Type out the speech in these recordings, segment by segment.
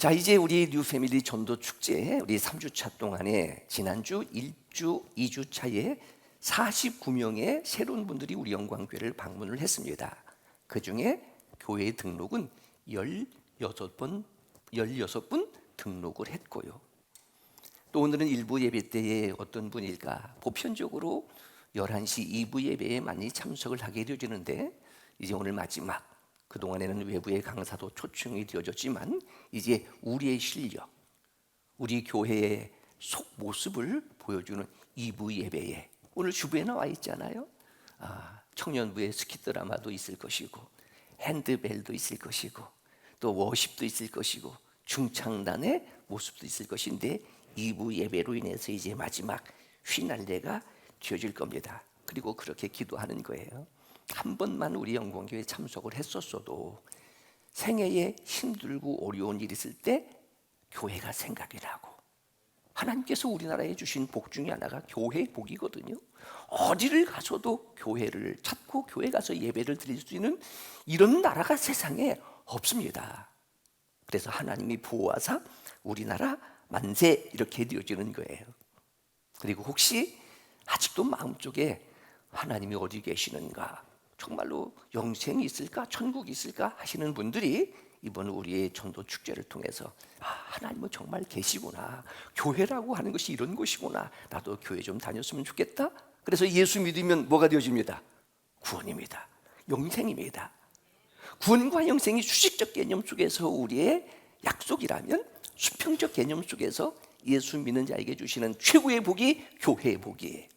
자, 이제 우리 뉴패밀리 전도 축제 우리 3주차 동안에 지난주 1주, 2주차에 49명의 새로운 분들이 우리 영광교회를 방문을 했습니다. 그 중에 교회 등록은 16분 등록을 했고요. 또 오늘은 일부 예배 때에 어떤 분일까? 보편적으로 11시 2부 예배에 많이 참석을 하게 되어지는데 이제 오늘 마지막, 그동안에는 외부의 강사도 초청이 되어졌지만 이제 우리의 실력, 우리 교회의 속 모습을 보여주는 2부 예배에 오늘 주부에 나와 있잖아요. 청년부의 스키 드라마도 있을 것이고 핸드벨도 있을 것이고 또 워십도 있을 것이고 중창단의 모습도 있을 것인데 2부 예배로 인해서 이제 마지막 휘날레가 되어질 겁니다. 그리고 그렇게 기도하는 거예요. 한 번만 우리 영광교회에 참석을 했었어도 생애에 힘들고 어려운 일이 있을 때 교회가 생각이 나고, 하나님께서 우리나라에 주신 복 중에 하나가 교회 복이거든요. 어디를 가서도 교회를 찾고 교회 가서 예배를 드릴 수 있는 이런 나라가 세상에 없습니다. 그래서 하나님이 보호하사 우리나라 만세 이렇게 되어지는 거예요. 그리고 혹시 아직도 마음속에 하나님이 어디 계시는가, 정말로 영생이 있을까, 천국이 있을까 하시는 분들이 이번 우리의 전도 축제를 통해서 하나님은 정말 계시구나, 교회라고 하는 것이 이런 곳이구나, 나도 교회 좀 다녔으면 좋겠다. 그래서 예수 믿으면 뭐가 되어집니다? 구원입니다. 영생입니다. 구원과 영생이 수식적 개념 속에서 우리의 약속이라면 수평적 개념 속에서 예수 믿는 자에게 주시는 최고의 복이 교회의 복이에요.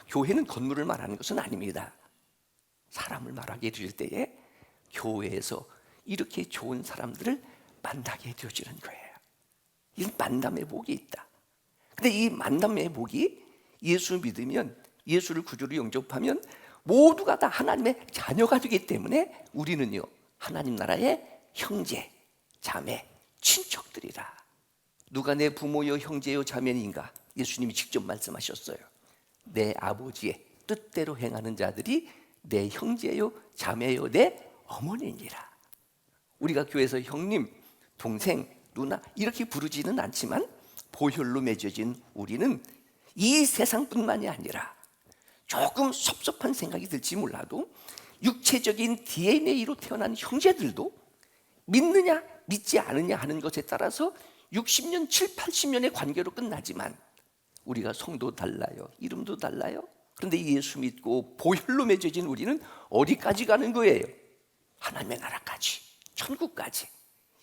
교회는 건물을 말하는 것은 아닙니다. 사람을 말하게 될 때에 교회에서 이렇게 좋은 사람들을 만나게 되어지는 거예요. 이 만남의 복이 있다. 근데 이 만남의 복이 예수 믿으면, 예수를 구주로 영접하면 모두가 다 하나님의 자녀가 되기 때문에 우리는요, 하나님 나라의 형제, 자매, 친척들이라. 누가 내 부모여 형제여 자매인가? 예수님이 직접 말씀하셨어요. 내 아버지의 뜻대로 행하는 자들이 내 형제요 자매요 내 어머니니라. 우리가 교회에서 형님, 동생, 누나 이렇게 부르지는 않지만 보혈로 맺어진 우리는 이 세상뿐만이 아니라 조금 섭섭한 생각이 들지 몰라도 육체적인 DNA로 태어난 형제들도 믿느냐 믿지 않느냐 하는 것에 따라서 60년, 7, 80년의 관계로 끝나지만 우리가 성도 달라요, 이름도 달라요. 그런데 예수 믿고 보혈로 맺어진 우리는 어디까지 가는 거예요? 하나님의 나라까지, 천국까지.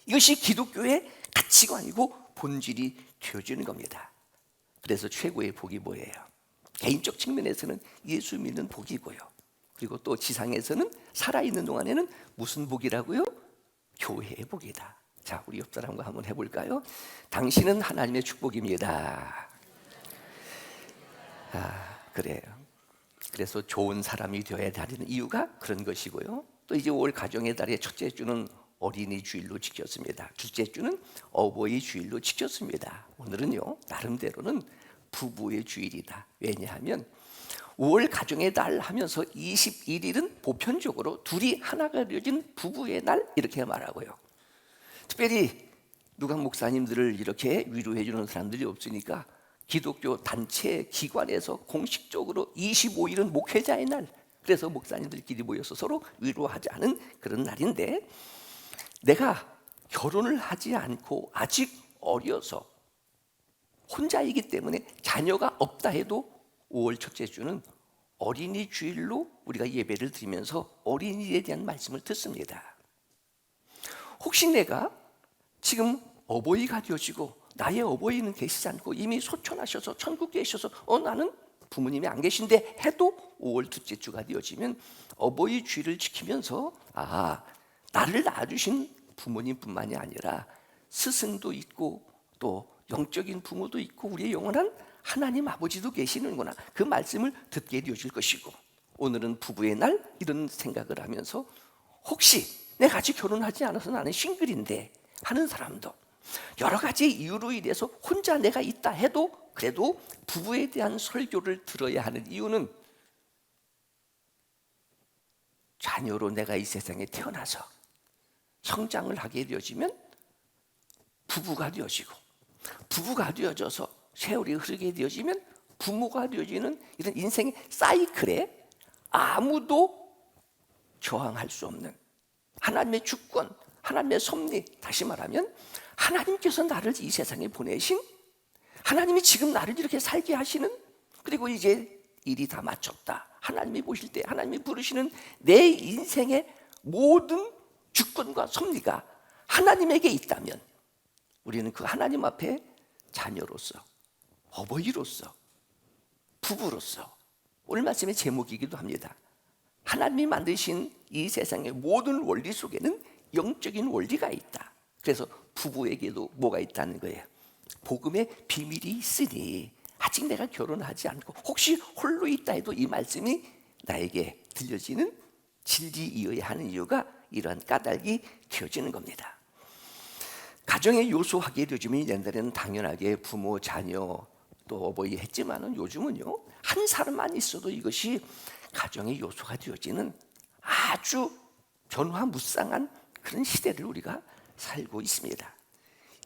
이것이 기독교의 가치관이고 본질이 되어지는 겁니다. 그래서 최고의 복이 뭐예요? 개인적 측면에서는 예수 믿는 복이고요, 그리고 또 지상에서는 살아있는 동안에는 무슨 복이라고요? 교회의 복이다. 자, 우리 옆 사람과 한번 해볼까요? 당신은 하나님의 축복입니다. 그래요. 그래서 좋은 사람이 되어야 되는 이유가 그런 것이고요. 또 이제 5월 가정의 달의 첫째 주는 어린이 주일로 지켰습니다. 둘째 주는 어버이 주일로 지켰습니다. 오늘은요, 나름대로는 부부의 주일이다. 왜냐하면 5월 가정의 달 하면서 21일은 보편적으로 둘이 하나가 되어진 부부의 날 이렇게 말하고요. 특별히 누가 목사님들을 이렇게 위로해 주는 사람들이 없으니까 기독교 단체 기관에서 공식적으로 25일은 목회자의 날, 그래서 목사님들끼리 모여서 서로 위로하자는 그런 날인데, 내가 결혼을 하지 않고 아직 어려서 혼자이기 때문에 자녀가 없다 해도 5월 첫째 주는 어린이 주일로 우리가 예배를 드리면서 어린이에 대한 말씀을 듣습니다. 혹시 내가 지금 어버이가 되어지고 나의 어버이는 계시지 않고 이미 소천하셔서 천국에 계셔서 나는 부모님이 안 계신데 해도 5월 둘째 주가 되어지면 어버이 주일을 지키면서 나를 낳아주신 부모님뿐만이 아니라 스승도 있고 또 영적인 부모도 있고 우리의 영원한 하나님 아버지도 계시는구나, 그 말씀을 듣게 되어질 것이고, 오늘은 부부의 날 이런 생각을 하면서 혹시 내가 아직 결혼하지 않아서 나는 싱글인데 하는 사람도, 여러 가지 이유로 인해서 혼자 내가 있다 해도 그래도 부부에 대한 설교를 들어야 하는 이유는 자녀로 내가 이 세상에 태어나서 성장을 하게 되어지면 부부가 되어지고, 부부가 되어져서 세월이 흐르게 되어지면 부모가 되어지는 이런 인생의 사이클에 아무도 저항할 수 없는 하나님의 주권, 하나님의 섭리, 다시 말하면 하나님께서 나를 이 세상에 보내신, 하나님이 지금 나를 이렇게 살게 하시는, 그리고 이제 일이 다 마쳤다, 하나님이 보실 때 하나님이 부르시는 내 인생의 모든 주권과 섭리가 하나님에게 있다면 우리는 그 하나님 앞에 자녀로서, 어버이로서, 부부로서, 오늘 말씀의 제목이기도 합니다. 하나님이 만드신 이 세상의 모든 원리 속에는 영적인 원리가 있다. 그래서 부부에게도 뭐가 있다는 거예요? 복음의 비밀이 있으니 아직 내가 결혼하지 않고 혹시 홀로 있다 해도 이 말씀이 나에게 들려지는 진리이어야 하는 이유가 이러한 까닭이 되어지는 겁니다. 가정의 요소하게 되어지면 옛날에는 당연하게 부모, 자녀, 또 어버이 했지만은 요즘은요, 한 사람만 있어도 이것이 가정의 요소가 되어지는 아주 변화무쌍한 그런 시대를 우리가 살고 있습니다.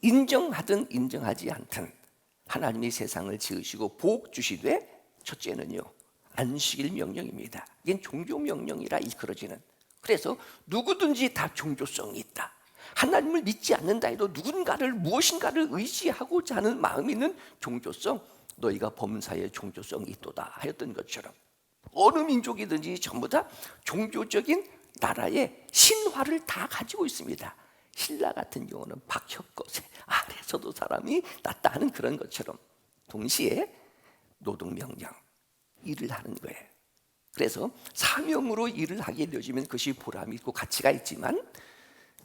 인정하든 인정하지 않든 하나님이 세상을 지으시고 복 주시되, 첫째는요, 안식일 명령입니다. 이게 종교 명령이라 일컬어지는, 그래서 누구든지 다 종교성이 있다. 하나님을 믿지 않는다 해도 누군가를, 무엇인가를 의지하고자 하는 마음이 있는 종교성, 너희가 범사에 종교성이 있도다 하였던 것처럼 어느 민족이든지 전부 다 종교적인 나라의 신화를 다 가지고 있습니다. 신라 같은 경우는 박혁거세 아래서도 사람이 낫다 하는 그런 것처럼 동시에 노동명령, 일을 하는 거예요. 그래서 사명으로 일을 하게 되어지면 그것이 보람이 있고 가치가 있지만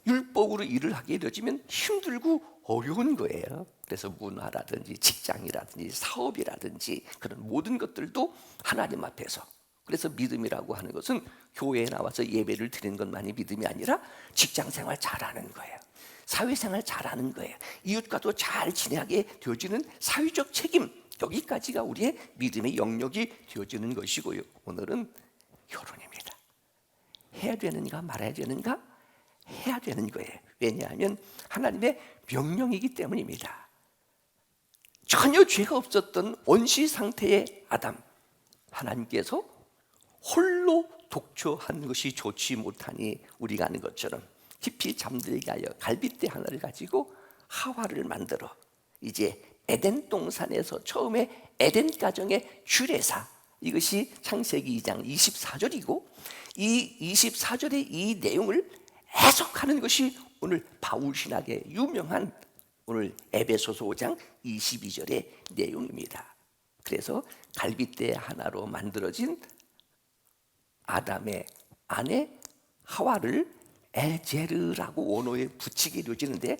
율법으로 일을 하게 되어지면 힘들고 어려운 거예요. 그래서 문화라든지 직장이라든지 사업이라든지 그런 모든 것들도 하나님 앞에서, 그래서 믿음이라고 하는 것은 교회에 나와서 예배를 드리는 것만이 믿음이 아니라 직장생활 잘하는 거예요. 사회생활 잘하는 거예요. 이웃과도 잘 지내게 되어지는 사회적 책임, 여기까지가 우리의 믿음의 영역이 되어지는 것이고요. 오늘은 결혼입니다. 해야 되는가 말아야 되는가? 해야 되는 거예요. 왜냐하면 하나님의 명령이기 때문입니다. 전혀 죄가 없었던 원시 상태의 아담, 하나님께서 홀로 독초한 것이 좋지 못하니 우리가 아는 것처럼 깊이 잠들게 하여 갈빗대 하나를 가지고 하와를 만들어 이제 에덴 동산에서 처음에 에덴 가정의 주례사, 이것이 창세기 2장 24절이고 이 24절의 이 내용을 해석하는 것이 오늘 바울 신학의 유명한 오늘 에베소서 5장 22절의 내용입니다. 그래서 갈빗대 하나로 만들어진 아담의 아내 하와를 에제르라고 원어에 붙이게 되어지는데,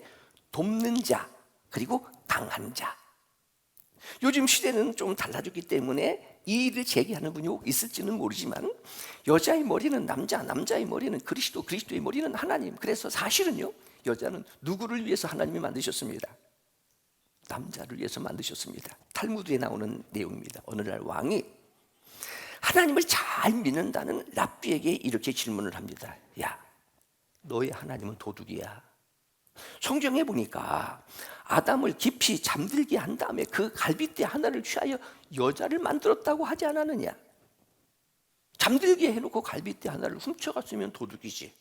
돕는 자 그리고 강한 자. 요즘 시대는 좀 달라졌기 때문에 이 일을 제기하는 분이 있을지는 모르지만 여자의 머리는 남자, 남자의 머리는 그리스도, 그리스도의 머리는 하나님. 그래서 사실은요, 여자는 누구를 위해서 하나님이 만드셨습니다? 남자를 위해서 만드셨습니다. 탈무드에 나오는 내용입니다. 어느 날 왕이 하나님을 잘 믿는다는 랍비에게 이렇게 질문을 합니다. 야, 너의 하나님은 도둑이야. 성경에 보니까 아담을 깊이 잠들게 한 다음에 그 갈빗대 하나를 취하여 여자를 만들었다고 하지 않았느냐? 잠들게 해놓고 갈빗대 하나를 훔쳐갔으면 도둑이지.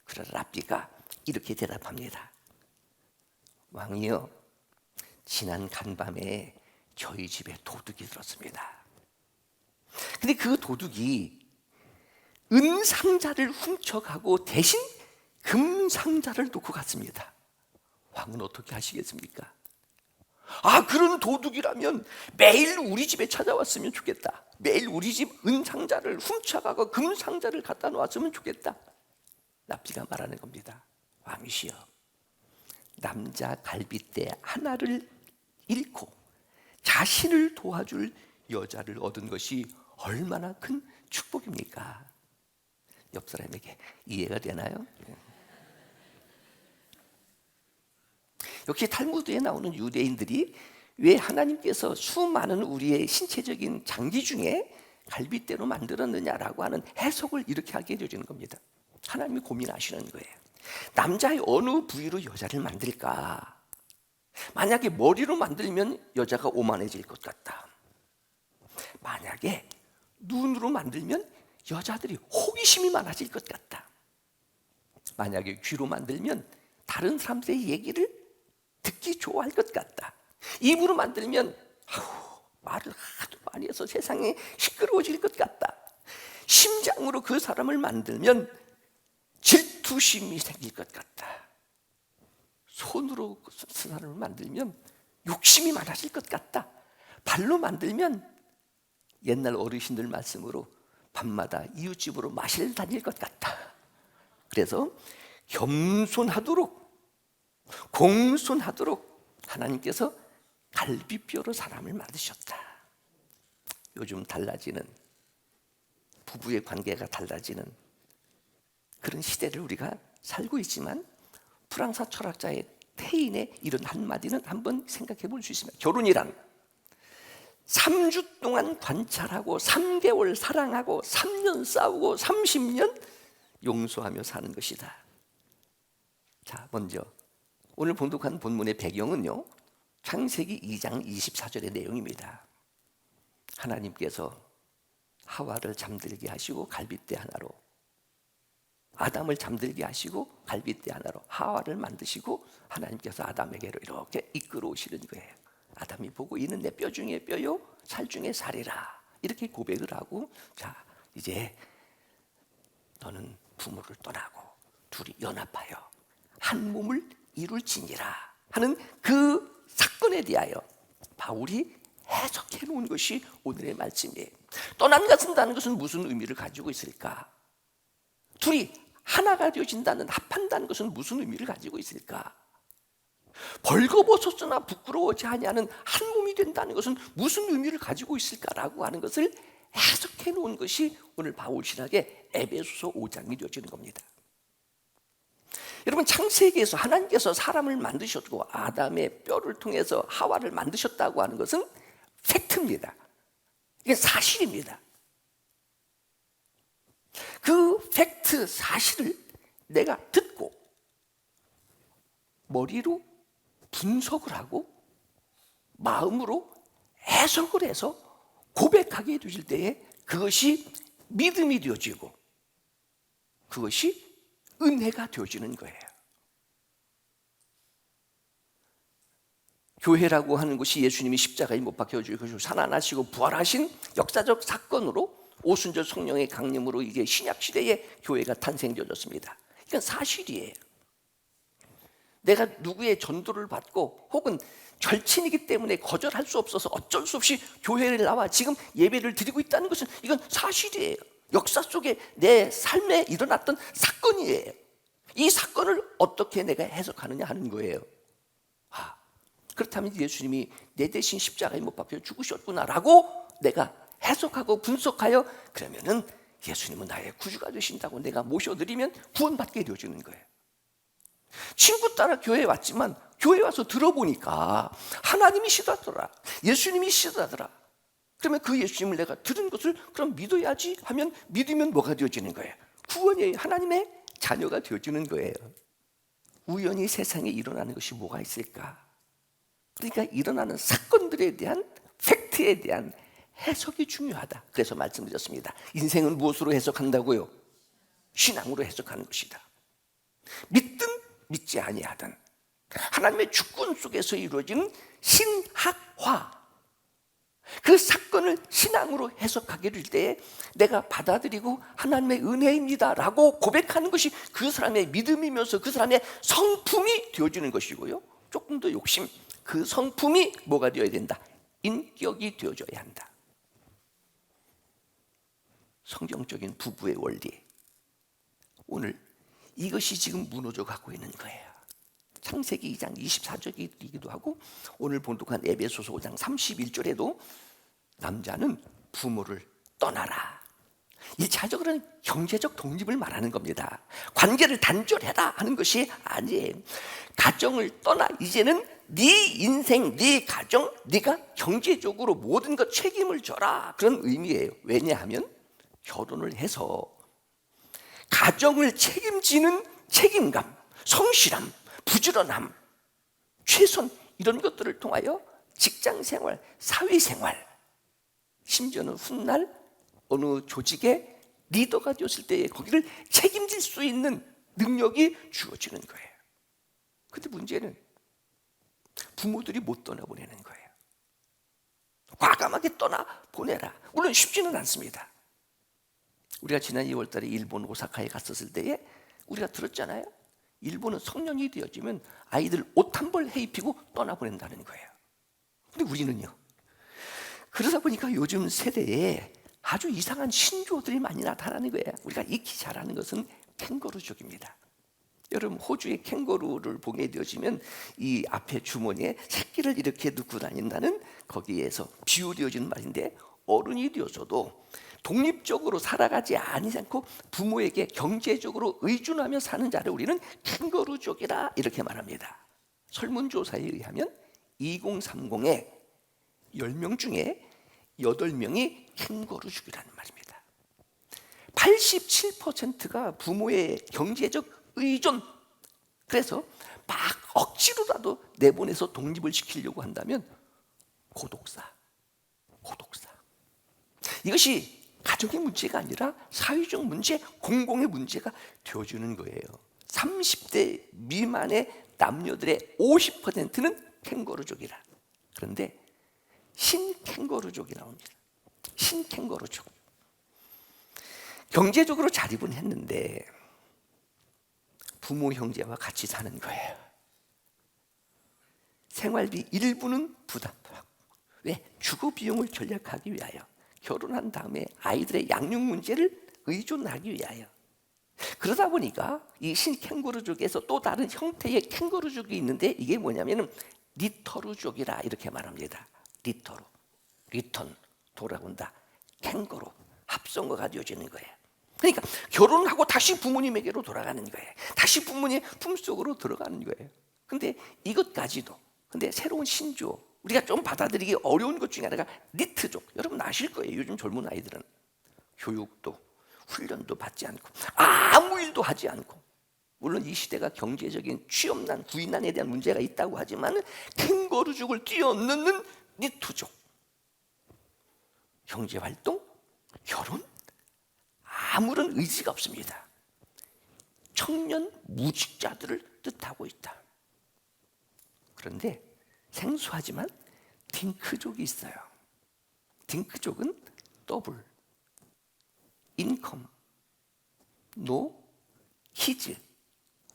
그러나 랍비가 이렇게 대답합니다. 왕이여, 지난 간밤에 저희 집에 도둑이 들었습니다. 근데 그 도둑이 은상자를 훔쳐가고 대신 금상자를 놓고 갔습니다. 왕은 어떻게 하시겠습니까? 아, 그런 도둑이라면 매일 우리 집에 찾아왔으면 좋겠다. 매일 우리 집 은상자를 훔쳐가고 금상자를 갖다 놓았으면 좋겠다. 랍비가 말하는 겁니다. 왕이시여, 남자 갈빗대 하나를 잃고 자신을 도와줄 여자를 얻은 것이 얼마나 큰 축복입니까? 옆 사람에게 이해가 되나요? 역시 탈무드에 나오는 유대인들이 왜 하나님께서 수많은 우리의 신체적인 장기 중에 갈빗대로 만들었느냐라고 하는 해석을 이렇게 하게 되어지는 겁니다. 하나님이 고민하시는 거예요. 남자의 어느 부위로 여자를 만들까? 만약에 머리로 만들면 여자가 오만해질 것 같다. 만약에 눈으로 만들면 여자들이 호기심이 많아질 것 같다. 만약에 귀로 만들면 다른 사람들의 얘기를 듣기 좋아할 것 같다. 입으로 만들면 말을 하도 많이 해서 세상에 시끄러워질 것 같다. 심장으로 그 사람을 만들면 질투심이 생길 것 같다. 손으로 그 사람을 만들면 욕심이 많아질 것 같다. 발로 만들면 옛날 어르신들 말씀으로 밤마다 이웃집으로 마실 다닐 것 같다. 그래서 겸손하도록 공손하도록 하나님께서 갈비뼈로 사람을 만드셨다. 요즘 달라지는 부부의 관계가 달라지는 그런 시대를 우리가 살고 있지만 프랑스 철학자의 테인의 이런 한마디는 한번 생각해 볼 수 있습니다. 결혼이란 3주 동안 관찰하고 3개월 사랑하고 3년 싸우고 30년 용서하며 사는 것이다. 자, 먼저 오늘 봉독한 본문의 배경은요, 창세기 2장 24절의 내용입니다. 하나님께서 하와를 잠들게 하시고 갈빗대 하나로, 아담을 잠들게 하시고 갈빗대 하나로 하와를 만드시고 하나님께서 아담에게로 이렇게 이끌어 오시는 거예요. 아담이 보고 이는 내 뼈 중에 뼈요 살 중에 살이라, 이렇게 고백을 하고, 자 이제 너는 부모를 떠나고 둘이 연합하여 한 몸을 이룰지니라 하는 그 사건에 대하여 바울이 해석해 놓은 것이 오늘의 말씀이에요. 떠난다는 것은 무슨 의미를 가지고 있을까? 둘이 하나가 되어진다는, 합한다는 것은 무슨 의미를 가지고 있을까? 벌거벗었으나 부끄러워하지 아니하는 한 몸이 된다는 것은 무슨 의미를 가지고 있을까라고 하는 것을 해석해 놓은 것이 오늘 바울 신학의 에베소서 5장이 되어지는 겁니다. 여러분, 창세기에서 하나님께서 사람을 만드셨고 아담의 뼈를 통해서 하와를 만드셨다고 하는 것은 팩트입니다. 이게 사실입니다. 그 팩트 사실을 내가 듣고 머리로 분석을 하고 마음으로 해석을 해서 고백하게 되실 때에 그것이 믿음이 되어지고 그것이 은혜가 되어지는 거예요. 교회라고 하는 것이 예수님이 십자가에 못 박혀 죽으시고 살아나시고 부활하신 역사적 사건으로 오순절 성령의 강림으로 이제 신약 시대에 교회가 탄생되어졌습니다. 이건 사실이에요. 내가 누구의 전도를 받고 혹은 절친이기 때문에 거절할 수 없어서 어쩔 수 없이 교회를 나와 지금 예배를 드리고 있다는 것은 이건 사실이에요. 역사 속에 내 삶에 일어났던 사건이에요. 이 사건을 어떻게 내가 해석하느냐 하는 거예요. 그렇다면 예수님이 내 대신 십자가에 못 박혀 죽으셨구나라고 내가 해석하고 분석하여, 그러면은 예수님은 나의 구주가 되신다고 내가 모셔드리면 구원받게 되어지는 거예요. 친구 따라 교회에 왔지만 교회 와서 들어보니까 하나님이 시다더라, 예수님이 시다더라. 그러면 그 예수님을 내가 들은 것을 그럼 믿어야지 하면 믿으면 뭐가 되어지는 거예요? 구원이 하나님의 자녀가 되어지는 거예요. 우연히 세상에 일어나는 것이 뭐가 있을까? 그러니까 일어나는 사건들에 대한 팩트에 대한 해석이 중요하다. 그래서 말씀드렸습니다. 인생은 무엇으로 해석한다고요? 신앙으로 해석하는 것이다. 믿든 믿지 아니하든 하나님의 주권 속에서 이루어지는 신학화, 그 사건을 신앙으로 해석하게 될 때에 내가 받아들이고 하나님의 은혜입니다라고 고백하는 것이 그 사람의 믿음이면서 그 사람의 성품이 되어지는 것이고요. 조금 더 욕심, 그 성품이 뭐가 되어야 된다? 인격이 되어져야 한다. 성경적인 부부의 원리, 오늘 이것이 지금 무너져 가고 있는 거예요. 창세기 2장 24절이기도 하고 오늘 본독한 에베소서 5장 31절에도 남자는 부모를 떠나라, 1차적으로는 경제적 독립을 말하는 겁니다. 관계를 단절해라 하는 것이 아니에요. 가정을 떠나 이제는 네 인생, 네 가정, 네가 경제적으로 모든 것 책임을 져라, 그런 의미예요. 왜냐하면 결혼을 해서 가정을 책임지는 책임감, 성실함, 부지런함, 최소한 이런 것들을 통하여 직장 생활, 사회 생활, 심지어는 훗날 어느 조직의 리더가 되었을 때에 거기를 책임질 수 있는 능력이 주어지는 거예요. 근데 문제는 부모들이 못 떠나보내는 거예요. 과감하게 떠나보내라. 물론 쉽지는 않습니다. 우리가 지난 2월 달에 일본 오사카에 갔었을 때에 우리가 들었잖아요. 일본은 성년이 되어지면 아이들 옷 한 벌 해입히고 떠나보낸다는 거예요. 근데 우리는요, 그러다 보니까 요즘 세대에 아주 이상한 신조어들이 많이 나타나는 거예요. 우리가 익히 잘 아는 것은 캥거루족입니다. 여러분, 호주의 캥거루를 보게 되어지면 이 앞에 주머니에 새끼를 이렇게 넣고 다닌다는, 거기에서 비유되어지는 말인데, 어른이 되어서도 독립적으로 살아가지 않고 부모에게 경제적으로 의존하며 사는 자를 우리는 캥거루족이라 이렇게 말합니다. 설문조사에 의하면 2030의 10명 중에 8명이 캥거루족이라는 말입니다. 87%가 부모의 경제적 의존, 그래서 막 억지로라도 내보내서 독립을 시키려고 한다면 고독사. 이것이 가정의 문제가 아니라 사회적 문제, 공공의 문제가 되어주는 거예요. 30대 미만의 남녀들의 50%는 캥거루족이라. 그런데 신캥거루족이 나옵니다. 신캥거루족. 경제적으로 자립은 했는데 부모 형제와 같이 사는 거예요. 생활비 일부는 부담하고. 왜? 주거 비용을 절약하기 위하여. 결혼한 다음에 아이들의 양육 문제를 의존하기 위하여. 그러다 보니까 이 신캥거루족에서 또 다른 형태의 캥거루족이 있는데, 이게 뭐냐면 리터루족이라 이렇게 말합니다. 리터루, 리턴, 돌아온다. 캥거루, 합성어가 되어지는 거예요. 그러니까 결혼하고 다시 부모님에게로 돌아가는 거예요. 다시 부모님 품속으로 들어가는 거예요. 근데 이것까지도, 근데 새로운 신조, 우리가 좀 받아들이기 어려운 것 중에 하나가 리트족. 여러분 아실 거예요. 요즘 젊은 아이들은 교육도 훈련도 받지 않고 아무 일도 하지 않고, 물론 이 시대가 경제적인 취업난, 구인난에 대한 문제가 있다고 하지만 캥거루족을 뛰어넘는 리트족. 경제활동, 결혼, 아무런 의지가 없습니다. 청년 무직자들을 뜻하고 있다. 그런데 생소하지만 딩크족이 있어요. 딩크족은 더블, 인컴, 노, 키즈,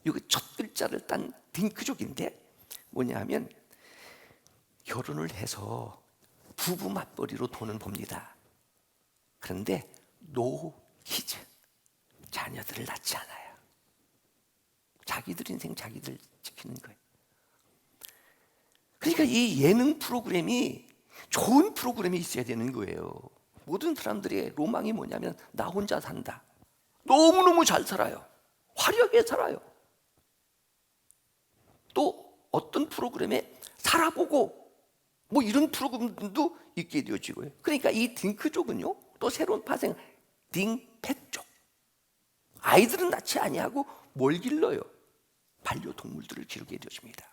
이거 첫 글자를 딴 딩크족인데 뭐냐 하면 결혼을 해서 부부 맞벌이로 돈은 법니다. 그런데 노 키즈, 자녀들을 낳지 않아요. 자기들 인생 자기들 지키는 거예요. 그러니까 이 예능 프로그램이 좋은 프로그램이 있어야 되는 거예요. 모든 사람들의 로망이 뭐냐면 나 혼자 산다. 너무너무 잘 살아요. 화려하게 살아요. 또 어떤 프로그램에 살아보고 뭐 이런 프로그램도 있게 되어지고요. 그러니까 이 딩크족은요, 또 새로운 파생, 딩펫족. 아이들은 낳지 아니하고 뭘 길러요? 반려동물들을 기르게 되어집니다.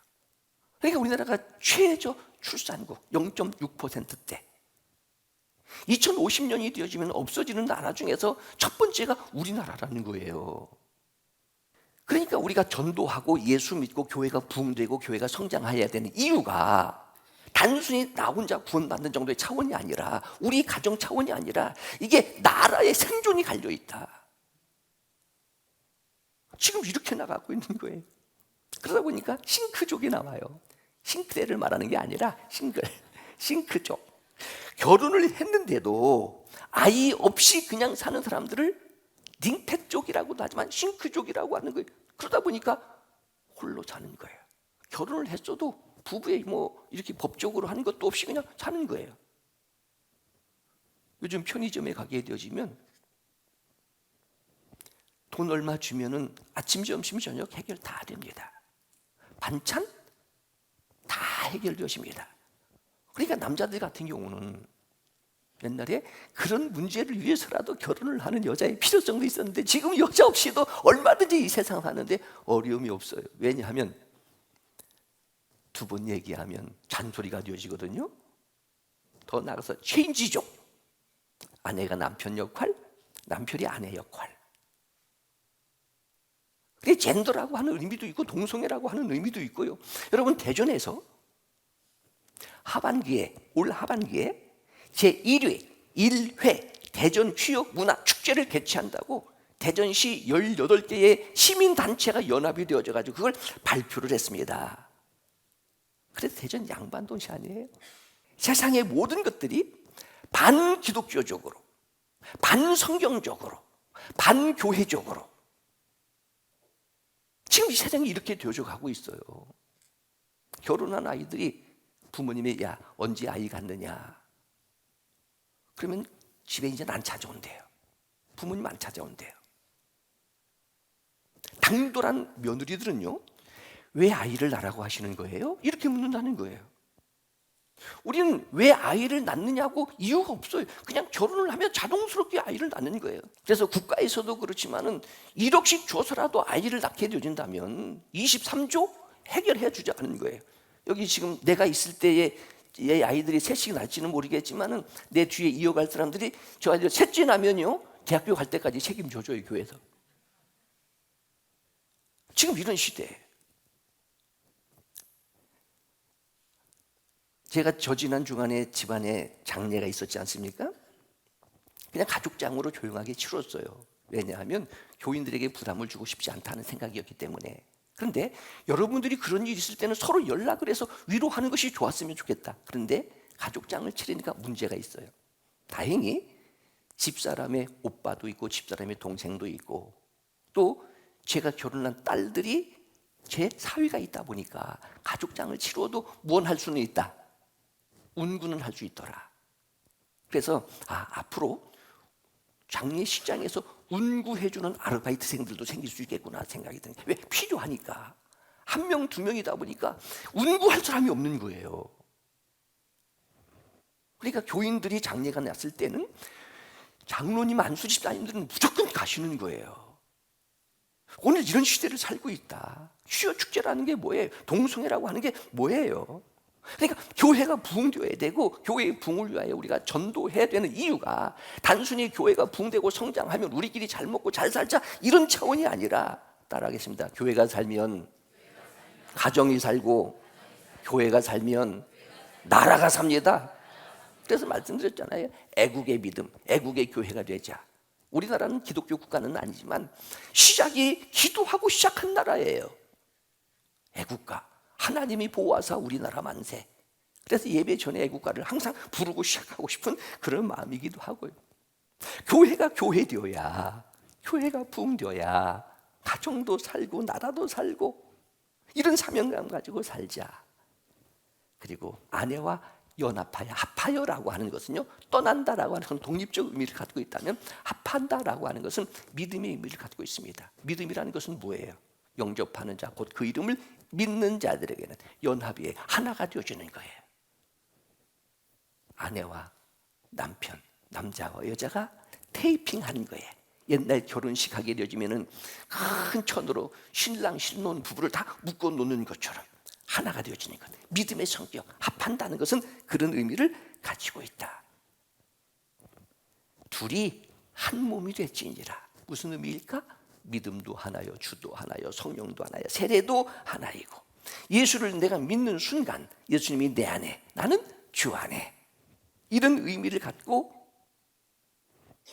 그러니까 우리나라가 최저 출산국 0.6%대. 2050년이 되어지면 없어지는 나라 중에서 첫 번째가 우리나라라는 거예요. 그러니까 우리가 전도하고 예수 믿고 교회가 부흥되고 교회가 성장해야 되는 이유가 단순히 나 혼자 구원받는 정도의 차원이 아니라, 우리 가정 차원이 아니라 이게 나라의 생존이 갈려있다. 지금 이렇게 나가고 있는 거예요. 그러다 보니까 싱크족이 나와요. 싱크대를 말하는 게 아니라 싱크족. 결혼을 했는데도 아이 없이 그냥 사는 사람들을 딩펫족이라고도 하지만 싱크족이라고 하는 거예요. 그러다 보니까 홀로 사는 거예요. 결혼을 했어도 부부의 뭐 이렇게 법적으로 하는 것도 없이 그냥 사는 거예요. 요즘 편의점에 가게 되어지면 돈 얼마 주면은 아침, 점심, 저녁 해결 다 됩니다. 반찬 다 해결되어집니다. 그러니까 남자들 같은 경우는 옛날에 그런 문제를 위해서라도 결혼을 하는 여자의 필요성도 있었는데, 지금 여자 없이도 얼마든지 이 세상 사는데 어려움이 없어요. 왜냐하면 두 번 얘기하면 잔소리가 되어지거든요. 더 나아가서 체인지족, 아내가 남편 역할, 남편이 아내 역할. 그게 젠더라고 하는 의미도 있고 동성애라고 하는 의미도 있고요. 여러분, 대전에서 올 하반기에 제1회 1회 대전 취역 문화 축제를 개최한다고 대전시 18개의 시민단체가 연합이 되어져 가지고 그걸 발표를 했습니다. 그래서 대전 양반도시 아니에요? 세상의 모든 것들이 반기독교적으로, 반성경적으로, 반교회적으로 지금 이 세상이 이렇게 되어져 가고 있어요. 결혼한 아이들이 부모님이 야 언제 아이 갖느냐 그러면 집에 이제 안 찾아온대요. 부모님 안 찾아온대요. 당돌한 며느리들은요, 왜 아이를 낳으라고 하시는 거예요? 이렇게 묻는다는 거예요. 우리는 왜 아이를 낳느냐고 이유가 없어요. 그냥 결혼을 하면 자동스럽게 아이를 낳는 거예요. 그래서 국가에서도 그렇지만은 1억씩 줘서라도 아이를 낳게 되어진다면 23조 해결해 주자는 거예요. 여기 지금 내가 있을 때에 이 아이들이 셋씩 날지는 모르겠지만은 내 뒤에 이어갈 사람들이 저 아이들 셋째 나면요 대학교 갈 때까지 책임져줘요, 교회에서. 지금 이런 시대에 제가 지난 주간에 집안에 장례가 있었지 않습니까? 그냥 가족장으로 조용하게 치렀어요. 왜냐하면 교인들에게 부담을 주고 싶지 않다는 생각이었기 때문에. 그런데 여러분들이 그런 일이 있을 때는 서로 연락을 해서 위로하는 것이 좋았으면 좋겠다. 그런데 가족장을 치르니까 문제가 있어요. 다행히 집사람의 오빠도 있고 집사람의 동생도 있고 또 제가 결혼한 딸들이 제 사위가 있다 보니까 가족장을 치러도 무언할 수는 있다. 운구는 할 수 있더라. 그래서 앞으로 장례식장에서 운구해주는 아르바이트생들도 생길 수 있겠구나 생각이 드는 게, 왜? 필요하니까. 한 명, 두 명이다 보니까 운구할 사람이 없는 거예요. 그러니까 교인들이 장례가 났을 때는 장로님, 안수집사님들은 무조건 가시는 거예요. 오늘 이런 시대를 살고 있다. 휴여 축제라는 게 뭐예요? 동성애라고 하는 게 뭐예요? 그러니까 교회가 부흥되어야 되고 교회의 부흥을 위하여 우리가 전도해야 되는 이유가 단순히 교회가 부흥되고 성장하면 우리끼리 잘 먹고 잘 살자 이런 차원이 아니라, 따라하겠습니다. 교회가 살면 가정이 살고 교회가 살면 나라가 삽니다. 그래서 말씀드렸잖아요. 애국의 믿음, 애국의 교회가 되자. 우리나라는 기독교 국가는 아니지만 시작이 기도하고 시작한 나라예요. 애국가. 하나님이 보호하사 우리나라 만세. 그래서 예배 전에 애국가를 항상 부르고 시작하고 싶은 그런 마음이기도 하고요. 교회가 교회되어야, 교회가 부흥되어야 가정도 살고 나라도 살고 이런 사명감 가지고 살자. 그리고 아내와 연합하여, 합하여라고 하는 것은요, 떠난다라고 하는 것은 독립적 의미를 갖고 있다면 합한다라고 하는 것은 믿음의 의미를 갖고 있습니다. 믿음이라는 것은 뭐예요? 영접하는 자, 곧 그 이름을 믿는 자들에게는 연합이 하나가 되어지는 거예요. 아내와 남편, 남자와 여자가 테이핑하는 거예요. 옛날 결혼식 하게 되어지면은 큰 천으로 신랑 신혼 부부를 다 묶어 놓는 것처럼 하나가 되어지는 것. 믿음의 성격, 합한다는 것은 그런 의미를 가지고 있다. 둘이 한 몸이 될지니라. 무슨 의미일까? 믿음도 하나요, 주도 하나요, 성령도 하나요, 세례도 하나이고, 예수를 내가 믿는 순간 예수님이 내 안에, 나는 주 안에, 이런 의미를 갖고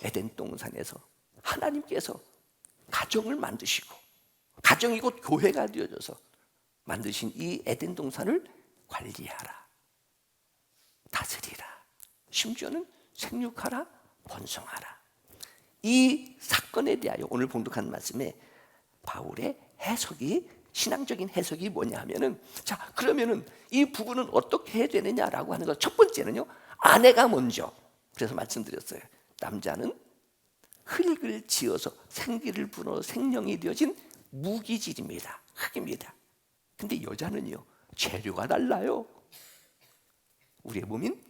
에덴 동산에서 하나님께서 가정을 만드시고 가정이 곧 교회가 되어져서 만드신 이 에덴 동산을 관리하라, 다스리라, 심지어는 생육하라, 번성하라. 이 사건에 대하여 오늘 봉독한 말씀에 바울의 해석이, 신앙적인 해석이 뭐냐 하면은, 자 그러면은 이 부부는 어떻게 해야 되느냐라고 하는 것, 첫 번째는요, 아내가 먼저. 그래서 말씀드렸어요. 남자는 흙을 지어서 생기를 불어 생명이 되어진 무기질입니다. 흙입니다. 근데 여자는요, 재료가 달라요. 우리의 몸인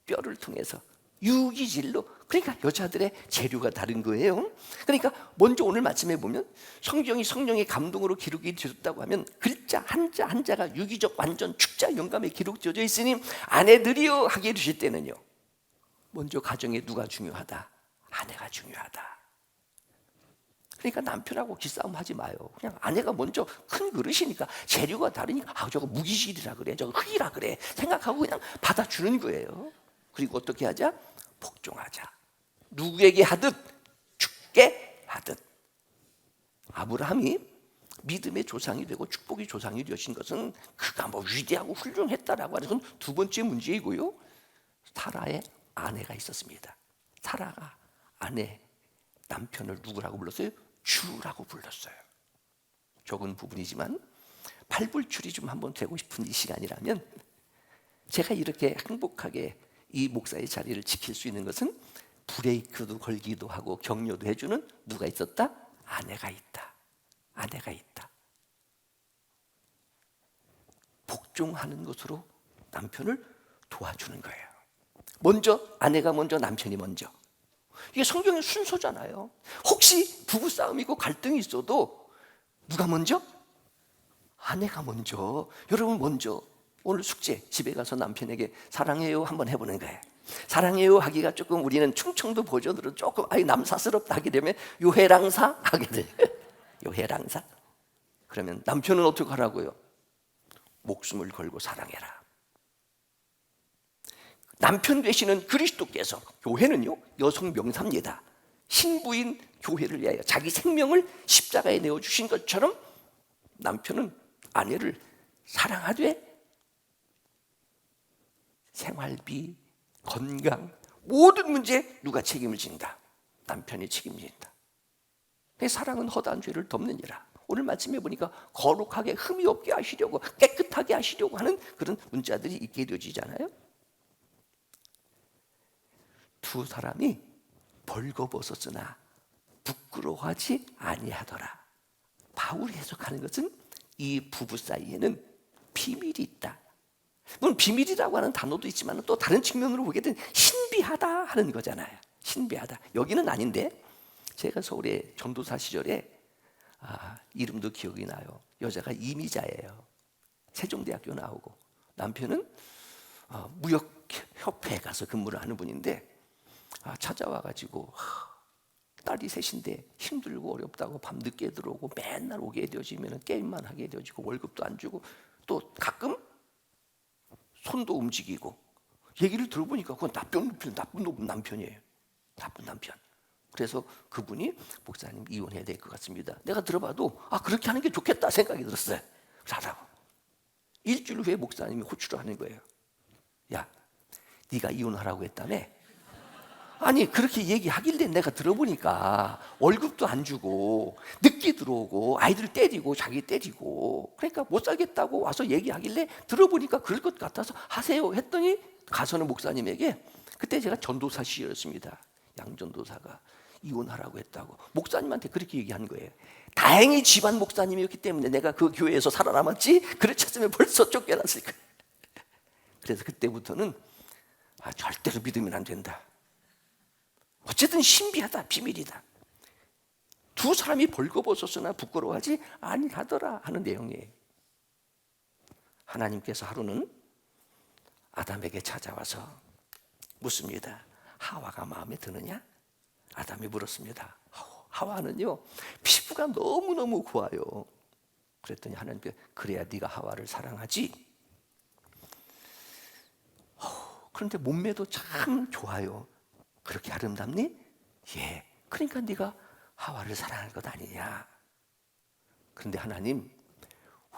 뼈를 통해서 유기질로. 그러니까 여자들의 재료가 다른 거예요. 그러니까 먼저 오늘 말씀해 보면 성경이 성령의 감동으로 기록이 되었다고 하면 글자 한자 한자가 유기적 완전 축자 영감에 기록되어져 있으니 아내들이여 하게 해주실 때는요, 먼저 가정에 누가 중요하다? 아내가 중요하다. 그러니까 남편하고 기싸움 하지 마요. 그냥 아내가 먼저 큰 그릇이니까 재료가 다르니까 저거 무기질이라 그래, 저거 흙이라 그래 생각하고 그냥 받아주는 거예요. 그리고 어떻게 하자? 복종하자. 누구에게 하듯 죽게 하듯. 아브라함이 믿음의 조상이 되고 축복의 조상이 되신 것은 그가 위대하고 훌륭했다라고 하는 건 두 번째 문제이고요, 사라의 아내가 있었습니다. 사라가 아내 남편을 누구라고 불렀어요? 주라고 불렀어요. 적은 부분이지만 팔불출이 좀 한번 되고 싶은 이 시간이라면, 제가 이렇게 행복하게 이 목사의 자리를 지킬 수 있는 것은 브레이크도 걸기도 하고 격려도 해주는 누가 있었다? 아내가 있다. 아내가 있다. 복종하는 것으로 남편을 도와주는 거예요. 먼저 아내가 먼저, 남편이 먼저. 이게 성경의 순서잖아요. 혹시 부부싸움이고 갈등이 있어도 누가 먼저? 아내가 먼저. 여러분 먼저 오늘 숙제, 집에 가서 남편에게 사랑해요 한번 해보는 거예요. 사랑해요 하기가 조금, 우리는 충청도 버전으로 조금 남사스럽다 하게 되면 요해랑사 하게 돼요. 요해랑사. 그러면 남편은 어떻게 하라고요? 목숨을 걸고 사랑해라. 남편 되시는 그리스도께서, 교회는요 여성 명사입니다. 신부인 교회를 위하여 자기 생명을 십자가에 내어주신 것처럼 남편은 아내를 사랑하되 생활비, 건강, 모든 문제 누가 책임을 진다? 남편이 책임진다. 사랑은 허다한 죄를 덮느니라. 오늘 말씀해 보니까 거룩하게 흠이 없게 하시려고, 깨끗하게 하시려고 하는 그런 문자들이 있게 되어지잖아요. 두 사람이 벌거벗었으나 부끄러워하지 아니하더라. 바울이 해석하는 것은 이 부부 사이에는 비밀이 있다. 물론 비밀이라고 하는 단어도 있지만 또 다른 측면으로 보게 되면 신비하다 하는 거잖아요. 신비하다. 여기는 아닌데, 제가 서울에 전도사 시절에 이름도 기억이 나요. 여자가 이미자예요. 세종대학교 나오고, 남편은 무역협회에 가서 근무를 하는 분인데, 찾아와가지고 딸이 셋인데 힘들고 어렵다고 밤 늦게 들어오고 맨날 오게 되어지면 게임만 하게 되어지고 월급도 안 주고 또 가끔 손도 움직이고, 얘기를 들어보니까 그건 나쁜 남편이에요. 나쁜 남편. 그래서 그분이 목사님 이혼해야 될 것 같습니다. 내가 들어봐도 그렇게 하는 게 좋겠다 생각이 들었어요. 잘하고 일주일 후에 목사님이 호출을 하는 거예요. 야, 네가 이혼하라고 했다며? 아니 그렇게 얘기하길래 내가 들어보니까 월급도 안 주고 늦게 들어오고 아이들 때리고 자기 때리고, 그러니까 못 살겠다고 와서 얘기하길래 들어보니까 그럴 것 같아서 하세요 했더니, 가서는 목사님에게, 그때 제가 전도사 시절이었습니다. 양전도사가 이혼하라고 했다고 목사님한테 그렇게 얘기한 거예요. 다행히 집안 목사님이었기 때문에 내가 그 교회에서 살아남았지, 그렇지 않으면 벌써 쫓겨났을 거예요. 그래서 그때부터는 절대로 믿으면 안 된다. 어쨌든 신비하다, 비밀이다. 두 사람이 벌거벗었으나 부끄러워하지 아니하더라 하는 내용이에요. 하나님께서 하루는 아담에게 찾아와서 묻습니다. 하와가 마음에 드느냐? 아담이 물었습니다. 하와는요 피부가 너무너무 고와요. 그랬더니 하나님께서, 그래야 네가 하와를 사랑하지. 그런데 몸매도 참 좋아요. 그렇게 아름답니? 예. 그러니까 네가 하와를 사랑할 것 아니냐. 그런데 하나님,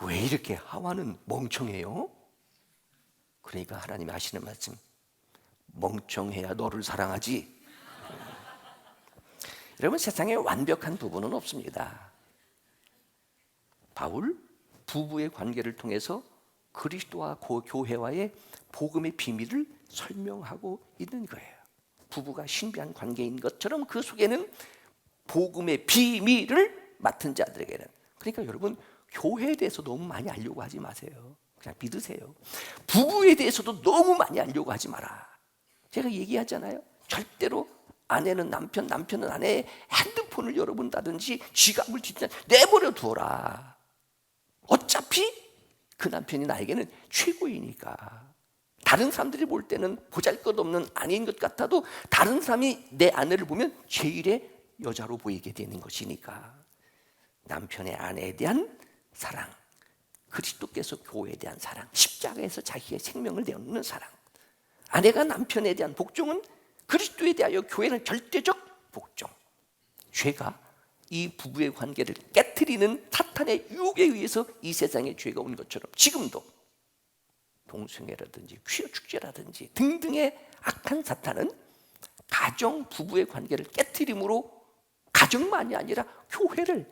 왜 이렇게 하와는 멍청해요? 그러니까 하나님이 하시는 말씀, 멍청해야 너를 사랑하지. 여러분, 세상에 완벽한 부부는 없습니다. 바울, 부부의 관계를 통해서 그리스도와 교회와의 복음의 비밀을 설명하고 있는 거예요. 부부가 신비한 관계인 것처럼 그 속에는 복음의 비밀을 맡은 자들에게는, 그러니까 여러분 교회에 대해서 너무 많이 알려고 하지 마세요. 그냥 믿으세요. 부부에 대해서도 너무 많이 알려고 하지 마라. 제가 얘기하잖아요. 절대로 아내는 남편, 남편은 아내의 핸드폰을 열어본다든지 지갑을 뒤진다 내버려 두어라. 어차피 그 남편이 나에게는 최고이니까. 다른 사람들이 볼 때는 보잘것없는 아내인 것 같아도 다른 사람이 내 아내를 보면 제일의 여자로 보이게 되는 것이니까. 남편의 아내에 대한 사랑, 그리스도께서 교회에 대한 사랑, 십자가에서 자기의 생명을 내놓는 사랑, 아내가 남편에 대한 복종은 그리스도에 대하여 교회는 절대적 복종. 죄가 이 부부의 관계를 깨트리는 사탄의 유혹에 의해서 이 세상에 죄가 온 것처럼 지금도 동성애라든지 퀴어 축제라든지 등등의 악한 사탄은 가정 부부의 관계를 깨트림으로 가정만이 아니라 교회를,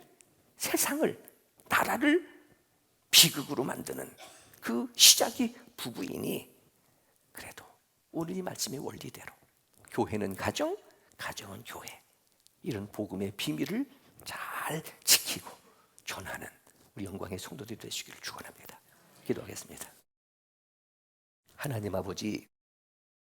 세상을, 나라를 비극으로 만드는 그 시작이 부부이니, 그래도 오늘 이 말씀의 원리대로 교회는 가정, 가정은 교회, 이런 복음의 비밀을 잘 지키고 전하는 우리 영광의 성도들이 되시기를 축원합니다. 기도하겠습니다. 하나님 아버지,